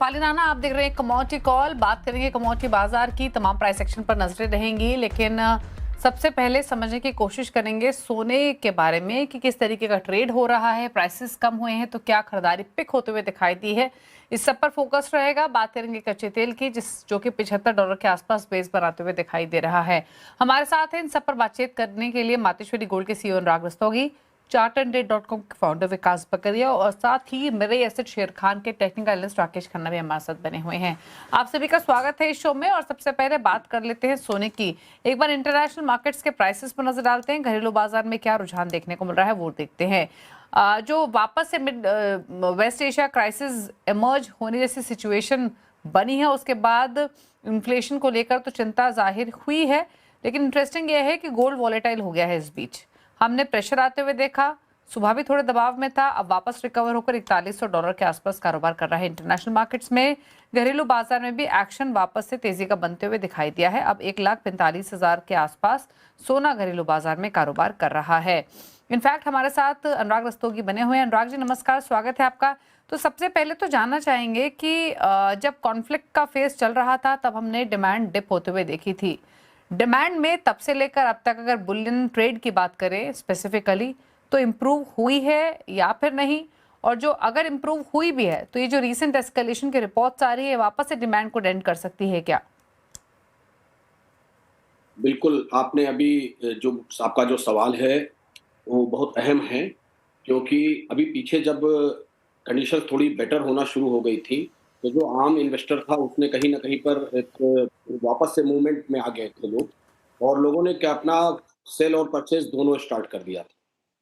शिपाली राणा, आप देख रहे हैं कमोडिटी कॉल। बात करेंगे कमोडिटी बाजार की, तमाम प्राइस सेक्शन पर नजरें रहेंगी, लेकिन सबसे पहले समझने की कोशिश करेंगे सोने के बारे में कि किस तरीके का ट्रेड हो रहा है। प्राइसेस कम हुए हैं तो क्या खरीदारी पिक होते हुए दिखाई दी है, इस सब पर फोकस रहेगा। बात करेंगे कच्चे तेल की, जो कि $75 के आसपास बेस बनाते हुए दिखाई दे रहा है। हमारे साथ हैं इन सब पर बातचीत करने के लिए मातेश्वरी गोल्ड के सीईओ अनुराग रस्तोगी, chartandtrade.com के फाउंडर विकास बकरिया और साथ ही मेरे एसेट शेयर खान के टेक्निकल एनालिस्ट राकेश खन्ना भी हमारे साथ बने हुए हैं। आप सभी का स्वागत है इस शो में। और सबसे पहले बात कर लेते हैं सोने की। एक बार इंटरनेशनल मार्केट्स के प्राइसेस पर नजर डालते हैं, घरेलू बाजार में क्या रुझान देखने को मिल रहा है वो देखते हैं। जो वापस से mid west Asia crisis emerge होने जैसी सिचुएशन बनी है, उसके बाद इन्फ्लेशन को लेकर तो चिंता जाहिर हुई है, लेकिन इंटरेस्टिंग यह है कि गोल्ड वॉलेटाइल हो गया है। इस बीच हमने प्रेशर आते हुए देखा, सुबह भी थोड़े दबाव में था, अब वापस रिकवर होकर $4100 के आसपास कारोबार कर रहा है। इंटरनेशनल मार्केट्स में घरेलू बाजार में भी एक्शन वापस से तेजी का बनते हुए दिखाई दिया है। अब 1,45,000 के आसपास सोना घरेलू बाजार में कारोबार कर रहा है। इनफैक्ट हमारे साथ अनुराग रस्तोगी बने हुए हैं। अनुराग जी नमस्कार, स्वागत है आपका। तो सबसे पहले तो जानना चाहेंगे कि जब कॉन्फ्लिक्ट का फेज चल रहा था तब हमने डिमांड डिप होते हुए देखी थी। डिमांड में तब से लेकर अब तक अगर बुलियन ट्रेड की बात करें स्पेसिफिकली, तो इम्प्रूव हुई है या फिर नहीं? और जो अगर इम्प्रूव हुई भी है तो ये जो रीसेंट एस्केलेशन की रिपोर्ट्स आ रही है वापस से डिमांड को डेंट कर सकती है क्या? बिल्कुल, आपने अभी जो आपका जो सवाल है वो बहुत अहम है, क्योंकि अभी पीछे जब कंडीशंस थोड़ी बेटर होना शुरू हो गई थी, तो जो आम इन्वेस्टर था उसने कहीं न कहीं पर एक वापस से मूवमेंट में आ गए थे लोग, और लोगों ने क्या अपना सेल और परचेज़ दोनों स्टार्ट कर दिया था।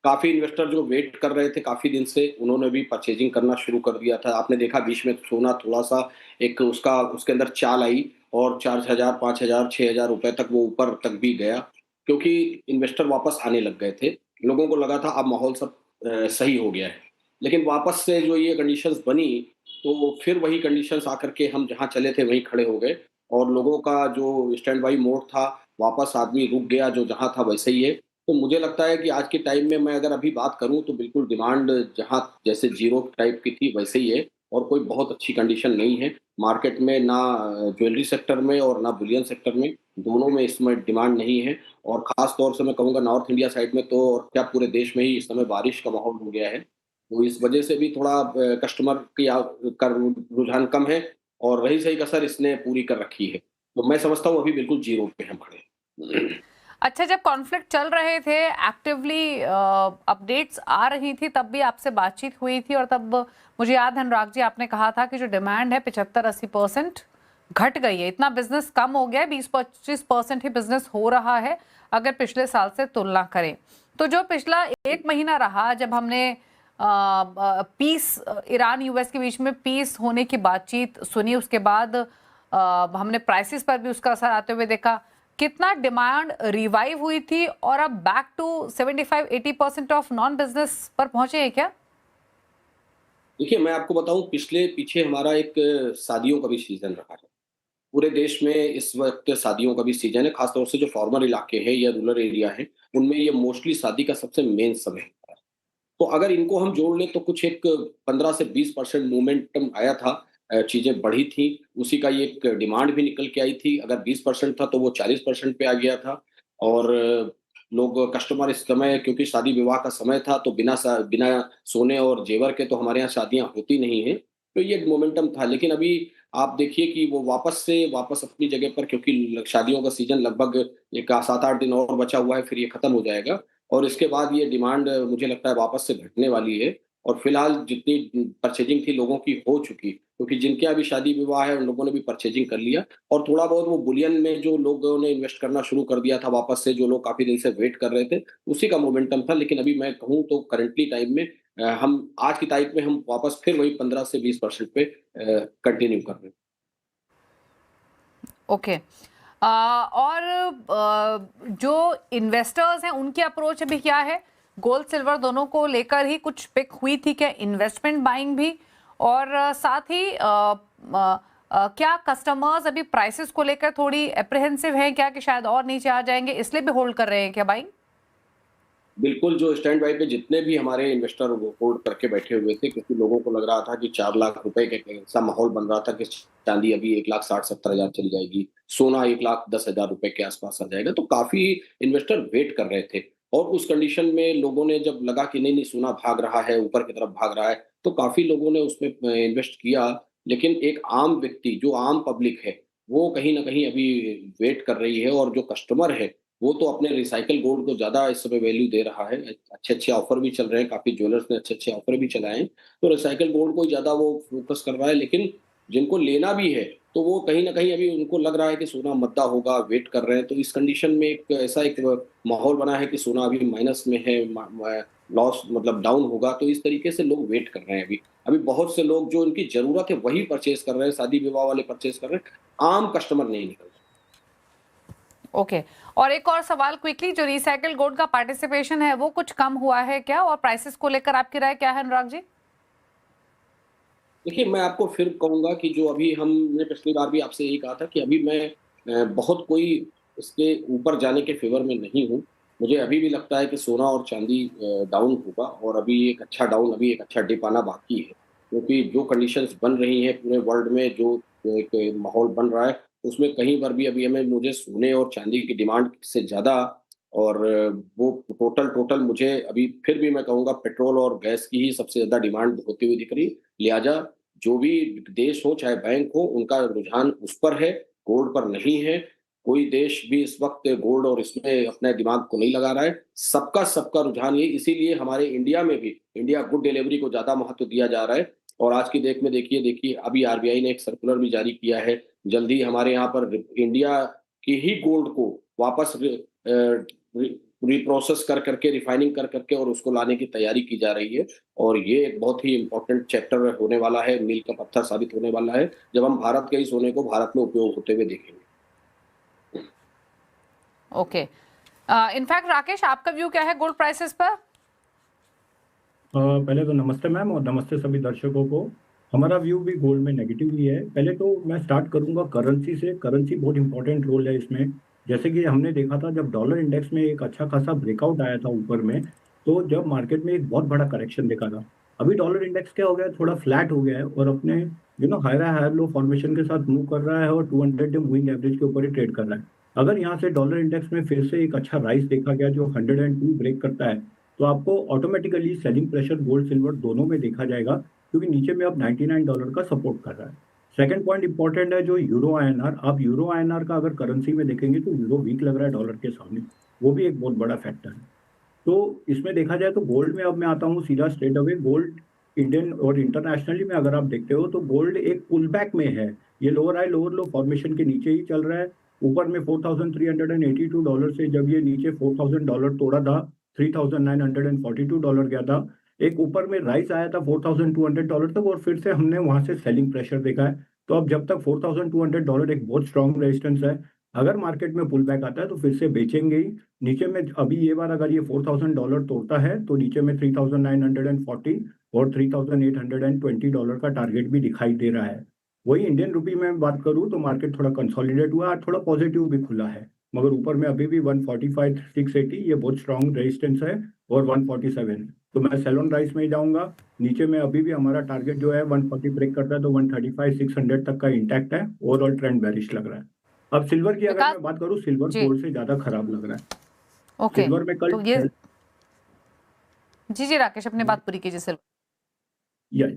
काफ़ी इन्वेस्टर जो वेट कर रहे थे काफ़ी दिन से, उन्होंने भी परचेजिंग करना शुरू कर दिया था। आपने देखा बीच में सोना थोड़ा-सा एक उसके अंदर चाल आई और 4000, 5000, 6000 रुपए तक वो ऊपर तक भी गया, क्योंकि इन्वेस्टर वापस आने लग गए थे। लोगों को लगा था अब माहौल सब सही हो गया है। लेकिन वापस से जो ये कंडीशंस बनी, तो फिर वही कंडीशंस आकर के हम जहाँ चले थे वहीं खड़े हो गए, और लोगों का जो स्टैंड बाय मोड था, वापस आदमी रुक गया, जो जहाँ था वैसे ही है। तो मुझे लगता है कि आज के टाइम में मैं अगर अभी बात करूँ तो बिल्कुल डिमांड जहाँ जैसे ज़ीरो टाइप की थी वैसे ही है, और कोई बहुत अच्छी कंडीशन नहीं है मार्केट में, ना ज्वेलरी सेक्टर में और ना बुलियन सेक्टर में, दोनों में इस समय डिमांड नहीं है। और ख़ास तौर से मैं कहूँगा नॉर्थ इंडिया साइड में तो, और क्या पूरे देश में ही इस समय बारिश का माहौल हो गया है। तो इस वजह से भी थोड़ा कस्टमर की का रुझान कम है, और रही सही कसर इसने पूरी कर रखी है। तो मैं समझता हूँ अभी बिल्कुल ज़ीरो पे हम खड़े हैं। अच्छा, जब कॉन्फ्लिक्ट चल रहे थे, एक्टिवली अपडेट्स आ रही थी, तब भी आपसे बातचीत हुई थी और तब मुझे याद है अनुराग जी आपने कहा था कि जो डिमांड है 75-80% घट गई है। इतना बिजनेस कम हो गया है, 20-25% ही बिजनेस हो रहा है अगर पिछले साल से तुलना करें। तो जो पिछला एक महीना रहा जब हमने पीस, ईरान यूएस के बीच में पीस होने की बातचीत सुनी, उसके बाद हमने प्राइसेस पर भी उसका असर आते हुए देखा। कितना डिमांड रिवाइव हुई थी और अब back to 75-80% of non business पर पहुंचे हैं क्या? देखिए, मैं आपको बताऊँ, पीछे हमारा एक शादियों का भी सीज़न रहा है। पूरे देश में इस वक़्त शादियों का भी सीज़न है, ख़ास तौर से जो फॉर्मल इलाके हैं या रूरल एरिया है, उनमें ये मोस्टली शादी का सबसे मेन समय है। तो अगर इनको हम जोड़ लें तो कुछ एक 15 से 20% मोमेंटम आया था, चीज़ें बढ़ी थी, उसी का ये एक डिमांड भी निकल के आई थी। अगर 20% था तो वो 40% पे आ गया था, और लोग कस्टमर इस समय, क्योंकि शादी विवाह का समय था, तो बिना सोने और जेवर के तो हमारे यहाँ शादियाँ होती नहीं हैं, तो ये एक मोमेंटम था। लेकिन अभी आप देखिए कि वो वापस अपनी जगह पर, क्योंकि शादियों का सीज़न लगभग एक 7-8 दिन और बचा हुआ है, फिर ये खत्म हो जाएगा। और इसके बाद ये डिमांड मुझे लगता है वापस से घटने वाली है, और फिलहाल जितनी परचेजिंग थी लोगों की हो चुकी, क्योंकि जिनके अभी शादी विवाह है उन लोगों ने भी परचेजिंग कर लिया, और थोड़ा बहुत वो बुलियन में जो लोगों ने इन्वेस्ट करना शुरू कर दिया था वापस से, जो लोग काफी दिन से वेट कर रहे थे, उसी का मोमेंटम था। लेकिन अभी मैं कहूँ तो करंटली टाइम में हम आज की तारीख में हम वापस फिर वही 15 से 20% पे कंटिन्यू कर रहे हैं। ओके। और जो इन्वेस्टर्स हैं उनकी अप्रोच अभी क्या है? गोल्ड सिल्वर दोनों को लेकर ही कुछ पिक हुई थी क्या? इन्वेस्टमेंट बाइंग भी, और साथ ही क्या कस्टमर्स अभी प्राइसेस को लेकर थोड़ी एप्रिहेंसिव हैं क्या कि शायद और नीचे आ जाएंगे, इसलिए भी होल्ड कर रहे हैं क्या बाइंग? बिल्कुल, जो स्टैंड बाय पे जितने भी हमारे इन्वेस्टर वो होल्ड करके बैठे हुए थे, क्योंकि लोगों को लग रहा था कि 4 लाख रुपए के ऐसा माहौल बन रहा था कि चाँदी अभी 1,60,70,000 चली जाएगी, सोना 1,10,000 रुपए के आस-पास आ जाएगा, तो काफ़ी इन्वेस्टर वेट कर रहे थे। और उस कंडीशन में लोगों ने जब लगा कि नहीं, नहीं सोना भाग रहा है, ऊपर की तरफ भाग रहा है, तो काफ़ी लोगों ने उसमें इन्वेस्ट किया। लेकिन एक आम व्यक्ति, जो आम पब्लिक है, वो कहीं न कहीं अभी वेट कर रही है, और जो कस्टमर है, वो तो अपने रिसाइकिल गोल्ड को ज़्यादा इस समय वैल्यू दे रहा है। अच्छे-अच्छे ऑफ़र भी चल रहे हैं, काफ़ी ज्वेलर्स ने अच्छे-अच्छे ऑफ़र भी चलाए हैं, तो रिसाइकिल गोल्ड को ज़्यादा वो फ़ोकस कर रहा है। लेकिन जिनको लेना भी है, तो वो कहीं न कहीं अभी उनको लग रहा है कि सोना मद्दा होगा, वेट कर रहे हैं। तो इस कंडीशन में एक ऐसा एक माहौल बना है कि सोना अभी माइनस में है, लॉस मतलब डाउन होगा, तो इस तरीके से लोग वेट कर रहे हैं अभी। अभी बहुत से लोग जो उनकी ज़रूरत है, वही परचेज़ कर रहे हैं, शादी-विवाह वाले परचेज़ कर रहे हैं, आम कस्टमर नहीं निकल रहे। ओके। और एक और सवाल क्विकली, जो रिसाइकिल गोल्ड का पार्टिसिपेशन है वो कुछ कम हुआ है क्या, और प्राइसेस को लेकर आपकी राय क्या है अनुराग जी? देखिए, मैं आपको फिर कहूँगा कि जो अभी हमने पिछली बार भी आपसे यही कहा था कि अभी मैं बहुत कोई इसके ऊपर जाने के फ़ेवर में नहीं हूँ। मुझे अभी भी लगता है कि सोना और चाँदी डाउन होगा, और अभी एक अच्छा डाउन, अभी एक अच्छा डिप आना बाकी है। क्योंकि जो कंडीशंस बन रही हैं पूरे वर्ल्ड में, जो एक माहौल बन रहा है, उसमें कहीं पर भी अभी हमें मुझे सोने और चाँदी की डिमांड से ज़्यादा, और वो टोटल टोटल मुझे अभी फिर भी मैं कहूँगा पेट्रोल और गैस की ही सबसे ज़्यादा डिमांड होती हुई दिख रही है। लिहाजा जो भी देश हो, चाहे बैंक हो, उनका रुझान उस पर है, गोल्ड पर नहीं है। कोई देश भी इस वक़्त गोल्ड और इसमें अपने दिमाग को नहीं लगा रहा है। सबका सबका रुझान ये, इसीलिए हमारे इंडिया में भी इंडिया गुड डिलीवरी को ज़्यादा महत्व दिया जा रहा है। और आज की डेट में देखिए अभी आरबीआई ने एक सर्कुलर भी जारी किया है। जल्द ही हमारे यहाँ पर इंडिया की ही गोल्ड को वापस रि रिप्रोसेस कर करके, रिफाइनिंग कर करके और उसको लाने की तैयारी की जा रही है। और ये एक बहुत ही इम्पोर्टेंट चैप्टर होने वाला है, मील का पत्थर साबित होने वाला है, जब हम भारत के ही सोने को भारत में उपयोग होते हुए देखेंगे। ओके। इनफैक्ट राकेश, आपका व्यू क्या है गोल्ड प्राइसेस पर? पहले तो नमस्ते मैम, और नमस्ते सभी दर्शकों को। हमारा व्यू भी गोल्ड में नेगेटिव ही है। पहले तो मैं स्टार्ट करूंगा करेंसी से। करेंसी बहुत इंपॉर्टेंट रोल है इसमें। जैसे कि हमने देखा था जब डॉलर इंडेक्स में एक अच्छा खासा ब्रेकआउट आया था ऊपर में, तो जब मार्केट में एक बहुत बड़ा करेक्शन देखा था। अभी डॉलर इंडेक्स क्या हो गया है, थोड़ा फ्लैट हो गया है और अपने हायर हायर लो फॉर्मेशन के साथ मूव कर रहा है और 200 डे मूविंग एवरेज के ऊपर ही ट्रेड कर रहा है। अगर यहाँ से डॉलर इंडेक्स में फिर से एक अच्छा राइज देखा गया जो 102 ब्रेक करता है, तो आपको automatically selling pressure gold silver दोनों में देखा जाएगा, क्योंकि नीचे में अब $99 का सपोर्ट कर रहा है। सेकंड पॉइंट इंपॉर्टेंट है जो यूरो आईएनआर। आप यूरो आईएनआर का अगर करेंसी में देखेंगे तो यूरो वीक लग रहा है डॉलर के सामने, वो भी एक बहुत बड़ा फैक्टर है। तो इसमें देखा जाए तो गोल्ड में अब मैं आता हूँ सीधा स्ट्रेट अवे। गोल्ड इंडियन और इंटरनेशनली में अगर आप देखते हो तो गोल्ड एक पुल बैक में है। ये लोअर हाई लोअर लो फॉर्मेशन के नीचे ही चल रहा है। ऊपर में $4,382 से जब ये नीचे $4,000 तोड़ा था, $3,942 गया था। एक ऊपर में राइस आया था $4,200 तक, और फिर से हमने वहां से सेलिंग प्रेशर देखा है। तो अब जब तक $4,200 एक बहुत स्ट्रॉन्ग रेजिस्टेंस है, अगर मार्केट में पुल बैक आता है तो फिर से बेचेंगे ही। नीचे में अभी ये बार अगर ये $4,000 तोड़ता है तो नीचे में 3,940 और $3,820 का टारगेट भी दिखाई दे रहा है। वही इंडियन रुपी में बात करूं तो मार्केट थोड़ा कंसोलिडेट हुआ और थोड़ा पॉजिटिव भी खुला है, मगर ऊपर में अभी भी 145,680 ये बहुत स्ट्रॉन्ग रेजिस्टेंस है, और 147। तो मैं सेलोन राइस में ही जाऊंगा। नीचे में अभी भी हमारा टारगेट जो है 140 ब्रेक करता है तो 135,600 तक का इंटैक्ट है। ओवरऑल ट्रेंड बेरिश लग रहा है। अब सिल्वर की अगर विकास मैं बात करूं, सिल्वर जी। गोल्ड से ज्यादा खराब लग रहा है। ओके, सिल्वर में कल तो ये जी जी राकेश, अपनी बात पूरी कीजिए सिल्वर। या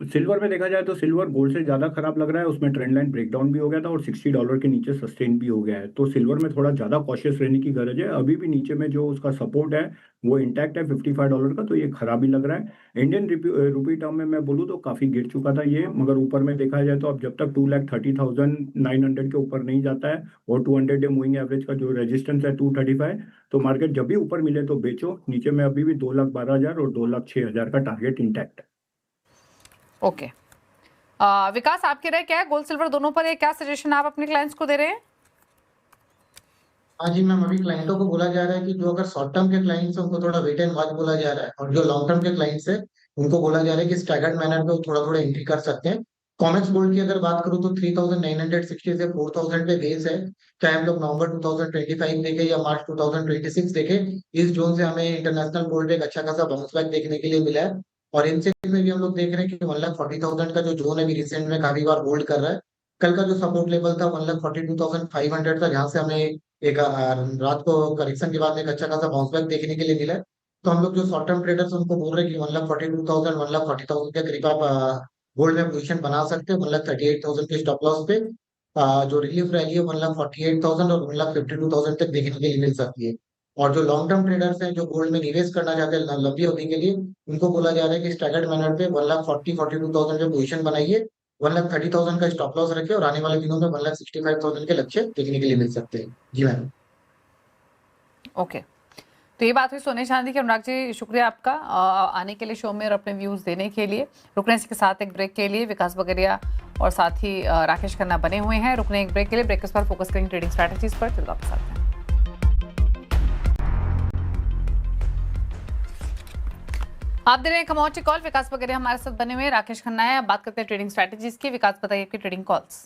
सिल्वर में देखा जाए तो सिल्वर गोल्ड से ज्यादा खराब लग रहा है। उसमें ट्रेंड लाइन ब्रेकडाउन भी हो गया था और $60 के नीचे सस्टेन भी हो गया है। तो सिल्वर में थोड़ा ज्यादा कॉशियस रहने की गरज है। अभी भी नीचे में जो उसका सपोर्ट है वो इंटैक्ट है $55 का, तो ये खराब ही लग रहा है। इंडियन रुपी टर्म में मैं बोलूँ तो काफी गिर चुका था ये, मगर ऊपर में देखा जाए तो अब जब तक 2,30,900 के ऊपर नहीं जाता है, और 200 डे मूविंग एवरेज का जो रेजिस्टेंस है 235, तो मार्केट जब भी ऊपर मिले तो बेचो। नीचे में अभी भी 2,12,000 और 2,06,000 का टारगेट इंटैक्ट है। ओके। विकास, आपकी राय क्या है गोल्ड सिल्वर दोनों पर? क्या सजेशन आप अपने क्लाइंट्स को दे रहे हैं? हाँ जी मैम, अभी क्लाइंटों को बोला जा रहा है कि जो अगर शॉर्ट टर्म के क्लाइंट्स हैं उनको थोड़ा वेट एंड वॉच बोला जा रहा है, और जो लॉन्ग टर्म के क्लाइंट्स है उनको बोला जा रहा है कि स्टैगर्ड मैनर में वो थोड़ा थोड़ा एंट्री कर सकते हैं। कॉमेक्स गोल्ड की अगर बात करूँ तो 3960 से 4000 पे बेस है। चाहे हम लोग नवंबर 2025 देखें या मार्च 2026 देखें, इस जोन से हमें इंटरनेशनल गोल्ड पे एक अच्छा खासा बाउंस बैक देखने के लिए मिला है। और इनसे में भी हम लोग देख रहे हैं कि 1,40,000 का जो जोन है, अभी रिसेंट में काफी बार होल्ड कर रहा है। कल का जो सपोर्ट लेवल था 1,42,500 था, जहां से हमें एक रात को करेक्शन के बाद में एक अच्छा खासा बाउंस बैक देखने के लिए मिला है। तो हम लोग जो शॉर्ट टर्म ट्रेडर्स उनको बोल रहे हैं कि 1,42,000 1,40,000 के करीब आप गोल्ड में पोजीशन बना सकते हो। 1,38,000 के स्टॉप लॉस पे जो रिलीफ रैली है 1,48,000 और 1,52,000 तक देखने के लिए मिल सकती है। और जो लॉन्ग टर्म ट्रेडर्स हैं जो गोल्ड में निवेश करना चाहते हैं लंबी अवधि के लिए, उनको बोला जा रहा है कि स्टैगर्ड मैनर पे 1,42,000 पे पोजीशन बनाइए, 1,30,000 का स्टॉप लॉस रखे और आने वाले दिनों में 1,65,000 के लक्ष्य देखने के लिए मिल सकते हैं। जी मैम। ओके, तो ये बात हुई सोने चांदी की। अनुराग जी शुक्रिया आपका आने के लिए शो में और अपने व्यूज देने के लिए। रुकने के साथ एक ब्रेक के लिए विकास बगरिया और साथ ही राकेश खन्ना बने हुए हैं। रुकने एक ब्रेक के लिए, ब्रेक पर फोकस करेंगे ट्रेडिंग स्ट्रैटेजीज पर। चलो आपके साथ हैं। आप दे रहे हैं कमोडिटी कॉल, विकास बगरिया हमारे साथ बने हुए हैं, राकेश खन्ना है। अब बात करते हैं ट्रेडिंग स्ट्रैटेजीज की। विकास बताइए आपकी ट्रेडिंग कॉल्स।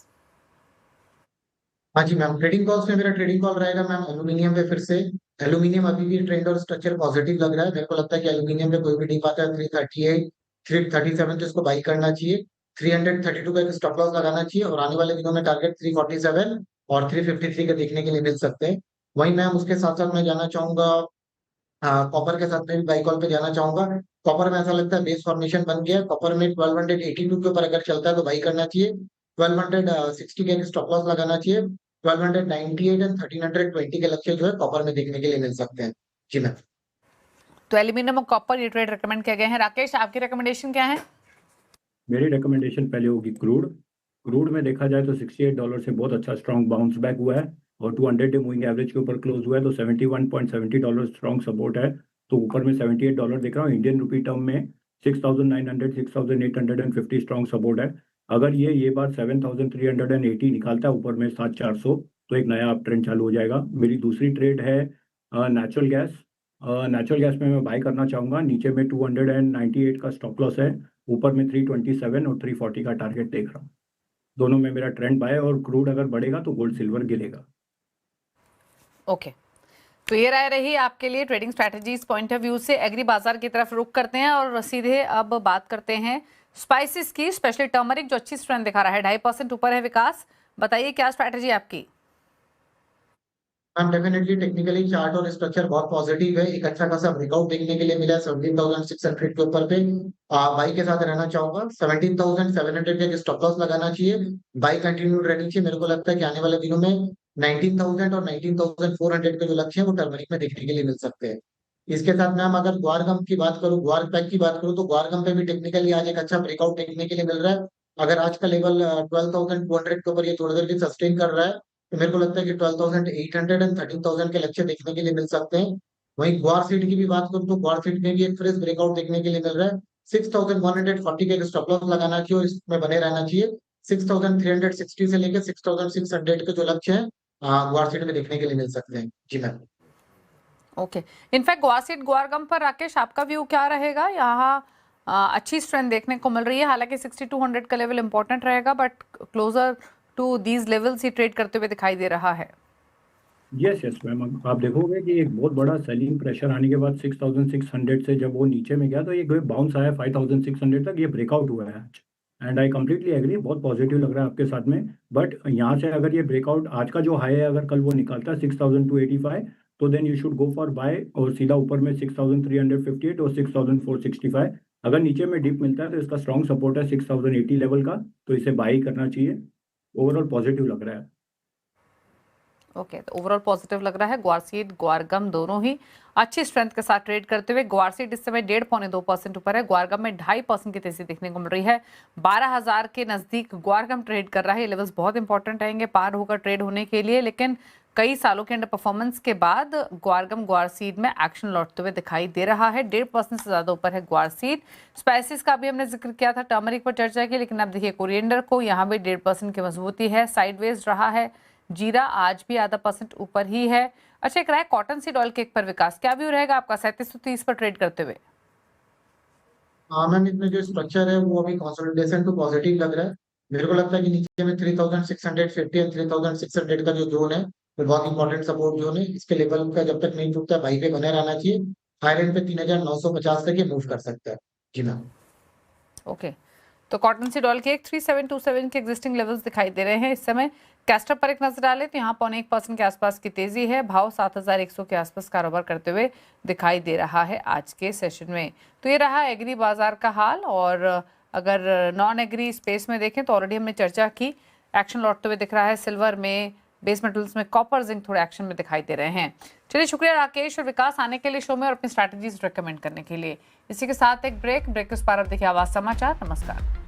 हाँ जी मैम, ट्रेडिंग कॉल्स में मेरा ट्रेडिंग कॉल रहेगा मैम एल्यूमिनियम पे। फिर से एल्यूमिनियम अभी भी ट्रेंड और स्ट्रक्चर पॉजिटिव लग रहा है। मेरे को लगता है कि एल्यूमिनियम पे कोई भी डीप आता है 338 337 तो इसको बाई करना चाहिए। 332 का एक स्टॉप लॉस लगाना चाहिए और आने वाले दिनों में टारगेट 347 और 353 का देखने के लिए मिल सकते हैं। वहीं मैम उसके साथ साथ मैं जाना चाहूंगा कॉपर के साथ में भी बाई कॉल पे जाना चाहूंगा। कॉपर में ऐसा लगता है बेस फॉर्मेशन बन गया है। कॉपर में 1282 के ऊपर अगर चलता है तो बाई करना चाहिए। 1260 के स्टॉप लॉस लगाना चाहिए। 1298 एंड 1320 के लक्ष्य जो है कॉपर में देखने के लिए मिल सकते हैं। जी मैम। तो एल्यूमिनियम और कॉपर ये ट्रेड रिकमेंड किए गए हैं। राकेश आपकी रिकमेंडेशन क्या है? मेरी रिकमेंडेशन पहले होगी क्रूड। क्रूड में देखा जाए तो $68 से बहुत अच्छा स्ट्रॉन्ग बाउंस बैक हुआ है और 200 डे मूविंग एवरेज के ऊपर क्लोज हुआ है, तो $71.70 स्ट्रॉन्ग सपोर्ट है। तो ऊपर में $78 दिख रहा हूँ। इंडियन रुपी टर्म में 6,900 6,850 स्ट्रॉन्ग सपोर्ट है। अगर ये बार 7,380 निकालता है ऊपर में 7,400, तो एक नया अप ट्रेंड चालू हो जाएगा। मेरी दूसरी ट्रेड है नेचुरल गैस। नेचुरल गैस में मैं बाय करना चाहूँगा। नीचे में 298 का स्टॉप लॉस है, ऊपर में 327 और 340 का टारगेट देख रहा हूँ। दोनों में मेरा ट्रेंड बाय, और क्रूड अगर बढ़ेगा तो गोल्ड सिल्वर गिरेगा। ओके, तो ये राय रही आपके लिए trading strategies point of view से। एग्री बाजार की तरफ रुख करते हैं और सीधे अब बात करते हैं स्पाइसेस की, स्पेशली टर्मरिक जो अच्छी स्ट्रेंथ दिखा रहा है, 2.5% ऊपर है। विकास बताइए क्या स्ट्रैटेजी आपकी? मैम डेफिनेटली टेक्निकली चार्ट और स्ट्रक्चर बहुत पॉजिटिव है। एक अच्छा खासा ब्रेकआउट देखने के लिए मिला है 17,600 के ऊपर पे। बाई के साथ रहना चाहूंगा। 17,700 के स्टॉप लॉस लगाना चाहिए। बाई कंटिन्यूड रहनी चाहिए। मेरे को लगता है कि आने वाले दिनों में 19,000 और 19,400 के जो लक्ष्य है वो टर्मरिक में देखने के लिए मिल सकते हैं। इसके साथ मैम अगर ग्वारगम की बात करूँ, ग्वार पैक की बात करूँ, तो ग्वारगम पे भी टेक्निकली आज एक अच्छा ब्रेकआउट देखने के लिए मिल रहा है। अगर आज का लेवल 12,200 के ऊपर ये थोड़ी देर भी सस्टेन कर रहा है तो मेरे को लगता है कि 12,800 एंड 13,000 के लक्ष्य देखने के लिए मिल सकते हैं। वहीं ग्वार सीट की भी बात करूं तो ग्वार सीट में भी एक फ्रेश ब्रेकआउट देखने के लिए मिल रहा है। 6,140 के स्टॉप लॉस लगाना चाहिए और इसमें बने रहना चाहिए। 6,360 से लेकर 6,600 के जो लक्ष्य है ग्वार सीट में देखने के लिए मिल सकते हैं। जी मैम। ओके, इनफैक्ट ग्वासीड ग्वारगम पर राकेश आपका व्यू क्या रहेगा? यहाँ अच्छी स्ट्रेंथ देखने को मिल रही है, हालांकि 6200 का लेवल इंपॉर्टेंट रहेगा, but closer to these levels ही ट्रेड करते हुए दिखाई दे रहा है। यस मैम, आप देखोगे कि एक बहुत बड़ा सेलिंग प्रेशर आने के बाद 6,600 से जब वो नीचे में गया तो ये बाउंस आया 5,600 तक, ये ब्रेकआउट हुआ है आज। एंड आई कंप्लीटली एग्री, बहुत पॉजिटिव लग रहा है आपके साथ में। बट यहाँ से अगर ये ब्रेकआउट आज का जो हाई है अगर कल वो निकालता है 6,285, तो then you should go for buy और सीधा ऊपर में 6,358 और 6,465। अगर नीचे में डिप मिलता है तो इसका स्ट्रॉन्ग सपोर्ट है 6,080 लेवल का, तो इसे बाई करना चाहिए। ओवरऑल पॉजिटिव लग रहा है। ओके, तो ओवरऑल पॉजिटिव लग रहा है। ग्वारसीड ग्वारगम दोनों ही अच्छी स्ट्रेंथ के साथ ट्रेड करते हुए। ग्वारसीड इस समय 1.5-2% ऊपर है, ग्वारगम में 2.5% की तेजी देखने को मिल रही है। 12,000 के नजदीक ग्वारगम ट्रेड कर रहा है। ये लेवल्स बहुत इंपॉर्टेंट रहेंगे पार होकर ट्रेड होने के लिए, लेकिन कई सालों के अंडर परफॉर्मेंस के बाद ग्वारगम ग्वारसीड में एक्शन लौटते हुए दिखाई दे रहा है। 1.5% से ज्यादा ऊपर है ग्वारसीड। स्पाइसेस का भी हमने जिक्र किया था, टर्मरिक पर चर्चा की, लेकिन अब देखिए कोरिएंडर को यहाँ भी 1.5% की मजबूती है, साइडवेज रहा है। जीरा आज भी 0.5% ऊपर ही है। अच्छा, एक राय कॉटन सीड ऑयल केक पर विकास, क्या व्यू रहेगा आपका 3730 पर ट्रेड करते हुए? हाँ मैम, इसमें जो स्ट्रक्चर है वो अभी कंसोलिडेशन टू पॉजिटिव लग रहा है। मेरे को लगता है कि नीचे में 3650 एंड 3600 का जो जोन है वो बहुत इंपॉर्टेंट सपोर्ट जोन है। इसके लेवल का जब तक नहीं टूटता भाई पे बने रहना चाहिए। हाई एंड पे 3950 तक ये मूव कर सकता है। जी मैम। ओके, तो कॉटन सी डॉल के एक 3727 के एग्जिस्टिंग लेवल्स दिखाई दे रहे हैं इस समय। कैस्टर पर एक नजर डालें तो यहाँ 0.1% के आसपास की तेजी है। भाव 7100 के आसपास कारोबार करते हुए दिखाई दे रहा है आज के सेशन में। तो ये रहा एग्री बाजार का हाल। और अगर नॉन एग्री स्पेस में देखें तो ऑलरेडी हमने चर्चा की, एक्शन लौटते हुए दिख रहा है सिल्वर में, बेस मेटल्स में कॉपर जिंक थोड़े एक्शन में दिखाई दे रहे हैं। चलिए, शुक्रिया राकेश और विकास आने के लिए शो में और अपनी स्ट्रैटेजीज रिकमेंड करने के लिए। इसी के साथ एक ब्रेक के उस पार अब देखिए आवाज समाचार। नमस्कार।